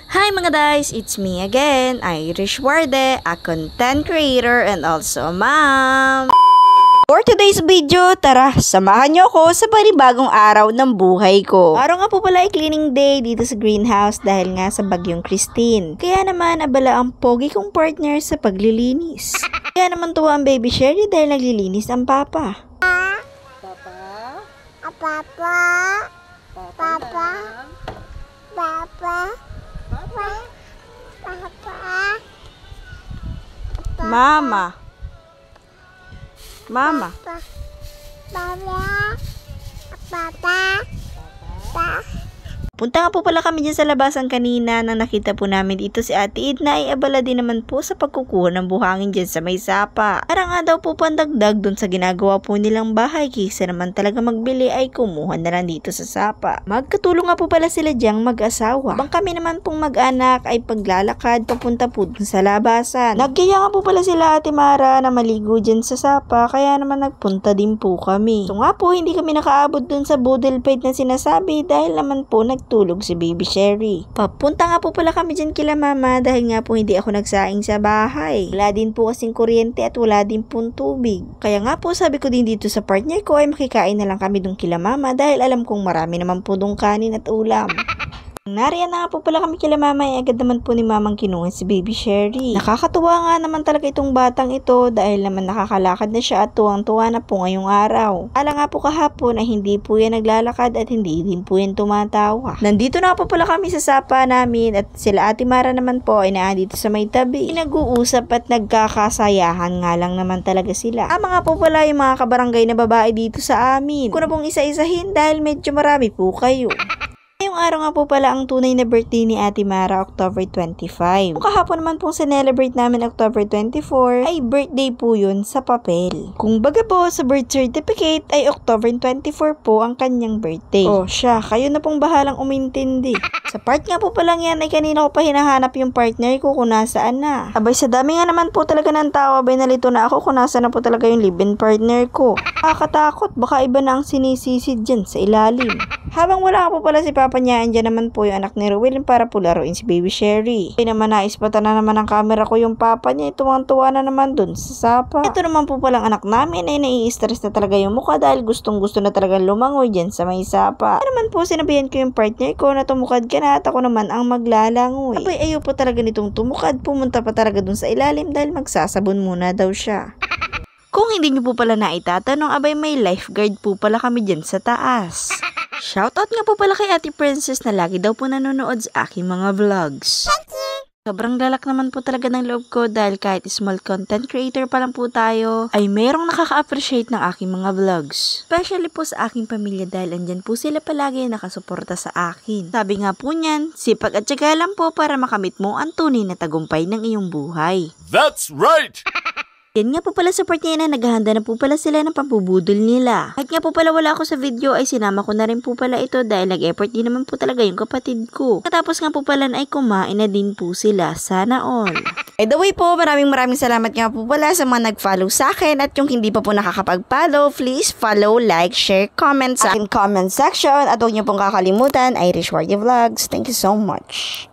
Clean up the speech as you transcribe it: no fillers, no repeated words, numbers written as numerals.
Hi mga guys, it's me again, Irish Warde, a content creator and also a mom. For today's video, tara, samahan niyo ako sa panibagong araw ng buhay ko. Araw nga po pala ay cleaning day dito sa greenhouse dahil nga sa bagyong Christine. Kaya naman abala ang pogi kong partner sa paglilinis. Kaya naman tuwa ang baby Sherry dahil naglilinis ang papa. Papa? Papa. Papa? Papa. Papa. Mama. Mama. Punta nga po pala kami dyan sa labasan kanina nang nakita po namin dito si Ate Edna ay abala din naman po sa pagkukuha ng buhangin dyan sa may sapa. Para nga daw po pandagdag dun sa ginagawa po nilang bahay kaysa naman talaga magbili ay kumuha na lang dito sa sapa. Magkatulong nga po pala sila dyang mag-asawa. Habang kami naman pong mag-anak ay paglalakad papunta po dun sa labasan. Nagyaya nga po pala sila Ate Mara na maligo dyan sa sapa kaya naman nagpunta din po kami. So nga po hindi kami nakaabot dun sa boodle fight na sinasabi dahil naman po tulog si baby Sherry. Papunta nga po pala kami dyan kila mama dahil nga po hindi ako nagsaing sa bahay. Wala din po kasing kuryente at wala din pong tubig. Kaya nga po sabi ko din dito sa partner ko ay makikain na lang kami dun kila mama dahil alam kong marami naman po dong kanin at ulam. Nariyan na nga po pala kami kila mama ay agad naman po ni mamang kinuha si baby Sherry. Nakakatuwa nga naman talaga itong batang ito dahil naman nakakalakad na siya at tuwang-tuwa na po ngayong araw. Ala nga po kahapon ay hindi po yan naglalakad at hindi din po yan tumatawa. Nandito na po pala kami sa sapa namin at sila Ate Mara naman po ay naandito sa may tabi. Nag-uusap at nagkakasayahan nga lang naman talaga sila. Mga po pala yung mga kabarangay na babae dito sa amin. Kung na pong isa-isahin dahil medyo marami po kayo. Ngayong araw nga po pala ang tunay na birthday ni Ate Mara, October 25. Kahapon naman pong celebrate namin October 24 ay birthday po yun sa papel. Kung baga po sa birth certificate ay October 24 po ang kanyang birthday. O siya, kayo na pong bahalang umintindi. Sa part nga po palang yan ay kanina ko pa hinahanap yung partner ko kung nasaan na. Abay sa dami nga naman po talaga ng tao, abay nalito na ako kung nasaan na po talaga yung live-in partner ko. Nakakatakot, baka iba na ang sinisisid dyan sa ilalim. Habang wala po pala si Papa niya, andyan naman po yung anak ni Rowelyn para po laruin si baby Sherry. Ay naman naispatan na naman ang camera ko yung Papa niya, tuwang-tuwa na naman dun sa sapa. Ito naman po palang anak namin ay nai-stress na talaga yung mukha dahil gustong-gusto na talaga lumangoy dyan sa may sapa. Ay naman po sinabihan ko yung partner ko na tumukad ka na at ako naman ang maglalangoy. Abay ayaw po talaga nitong tumukad, pumunta pa talaga dun sa ilalim dahil magsasabon muna daw siya. Kung hindi nyo po pala naitatanong, abay may lifeguard po pala kami dyan sa taas. Shoutout nga po pala kay Ate Princess na lagi daw po nanonood sa aking mga vlogs. Sobrang lalak naman po talaga ng loob ko dahil kahit small content creator pa lang po tayo, ay mayroong nakaka-appreciate ng aking mga vlogs. Especially po sa aking pamilya dahil andyan po sila palagi nakasuporta sa akin. Sabi nga po niyan, sipag at tiyaga lang po para makamit mo ang tunay na tagumpay ng iyong buhay. That's right! Yan nga po pala sa part niya na naghahanda na po pala sila ng pampubudol nila. Kahit nga po pala wala ako sa video ay sinama ko na rin po pala ito dahil nag-effort din naman po talaga yung kapatid ko. Katapos nga po pala ay kumain na din po sila. Sana all. By the way po, maraming salamat nga po pala sa mga nag-follow sa akin at yung hindi pa po nakakapag-follow, please follow, like, share, comment sa aking comment section at huwag niyo pong kakalimutan, Irish Warde Vlogs. Thank you so much.